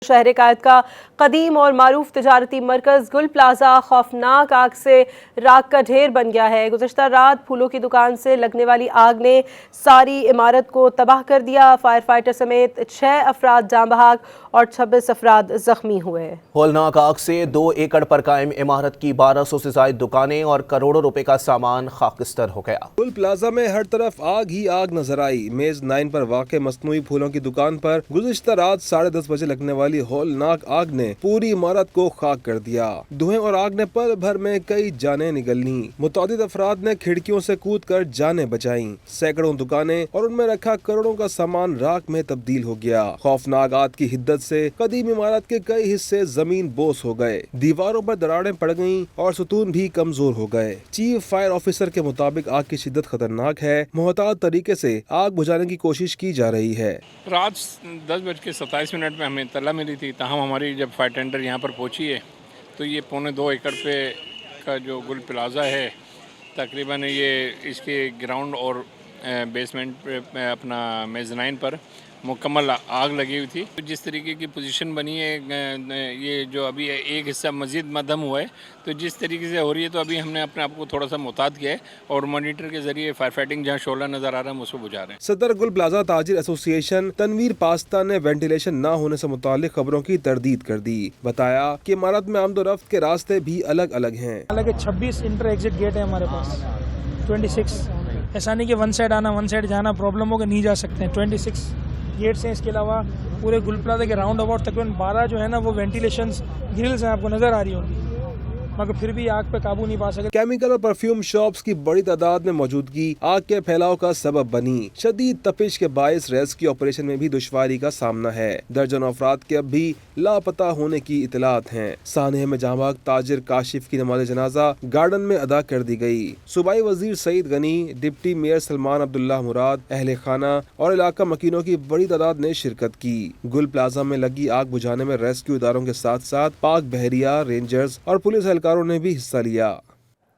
شہر قائد کا قدیم اور معروف تجارتی مرکز گل پلازا خوفناک آگ سے راکھ کا ڈھیر بن گیا ہے۔ گزشتہ رات پھولوں کی دکان سے لگنے والی آگ نے ساری عمارت کو تباہ کر دیا۔ فائر فائٹر سمیت 6 افراد جاں بحق اور 26 افراد زخمی ہوئے۔ ہولناک آگ سے 2 ایکڑ پر قائم عمارت کی 1200 سے زائد دکانیں اور کروڑوں روپے کا سامان خاکستر ہو گیا۔ گل پلازا میں ہر طرف آگ ہی آگ نظر آئی۔ میز 9 پر واقع مصنوعی پھولوں کی دکان پر گزشتہ رات 10:30 بجے لگنے والی ہولناک آگ نے پوری عمارت کو خاک کر دیا۔ دھوئیں اور آگ نے پل بھر میں کئی جانیں نگل لیں۔ متعدد افراد نے کھڑکیوں سے کود کر جانیں بچائیں۔ سینکڑوں دکانیں اور ان میں رکھا کروڑوں کا سامان راکھ میں تبدیل ہو گیا۔ خوفناک آگ کی حدت سے قدیم عمارت کے کئی حصے زمین بوس ہو گئے، دیواروں پر دراڑیں پڑ گئیں اور ستون بھی کمزور ہو گئے۔ چیف فائر آفیسر کے مطابق آگ کی شدت خطرناک ہے، محتاط طریقے سے آگ بجھانے کی کوشش کی جا رہی ہے۔ رات 10:27 میں ہمیں اطلاع ملی تھی، تاہم ہماری جب فائر ٹینڈر یہاں پر پہنچی ہے تو یہ 2.25 ایکڑ پہ کا جو گل پلازا ہے، تقریباً یہ اس کے گراؤنڈ اور بیسمنٹ پہ اپنا میزنائن پر مکمل آگ لگی ہوئی تھی۔ جس طریقے کی پوزیشن بنی ہے، یہ جو ابھی ایک حصہ مزید مدھم ہوا ہے، تو جس طریقے سے ہو رہی ہے تو ابھی ہم نے اپنے آپ کو تھوڑا سا محتاط کیا ہے اور مانیٹر کے ذریعے فائر فائٹنگ جہاں شعلہ نظر آ رہا ہے ہم اس کو بجھا رہے ہیں۔ صدر گل پلازا تاجر ایسوسی ایشن تنویر پاستہ نے وینٹیلیشن نہ ہونے سے متعلق خبروں کی تردید کر دی۔ بتایا کہ عمارت میں آمد و رفت کے راستے بھی الگ الگ ہیں۔ حالانکہ 26 انٹر ایگزٹ گیٹ ہے ہمارے پاس، 26 ایسا نہیں کہ ون سائڈ آنا ون سائڈ جانا پرابلم ہوگا، نہیں جا سکتے ہیں۔ 26 گیٹس ہیں۔ اس کے علاوہ پورے گل پلازا کے راؤنڈ اباؤٹ تقریباً 12 جو ہے نا وہ وینٹیلیشنز گرلز ہیں، آپ کو نظر آ رہی ہوگی، مگر پھر بھی آگ پہ قابو نہیں پا سکے۔ کیمیکل اور پرفیوم شاپس کی بڑی تعداد میں موجودگی آگ کے پھیلاؤ کا سبب بنی۔ شدید تپش کے باعث ریسکیو آپریشن میں بھی دشواری کا سامنا ہے۔ درجنوں افراد کے اب بھی لاپتہ ہونے کی اطلاعات ہیں۔ سانحے میں جاں بحق تاجر کاشف کی نماز جنازہ گارڈن میں ادا کر دی گئی۔ صوبائی وزیر سعید غنی، ڈپٹی میئر سلمان عبداللہ مراد، اہل خانہ اور علاقہ مکینوں کی بڑی تعداد نے شرکت کی۔ گل پلازا میں لگی آگ بجھانے میں ریسکیو اداروں کے ساتھ ساتھ پاک بحریہ، رینجرز اور پولیس اہلکاروں نے بھی حصہ لیا۔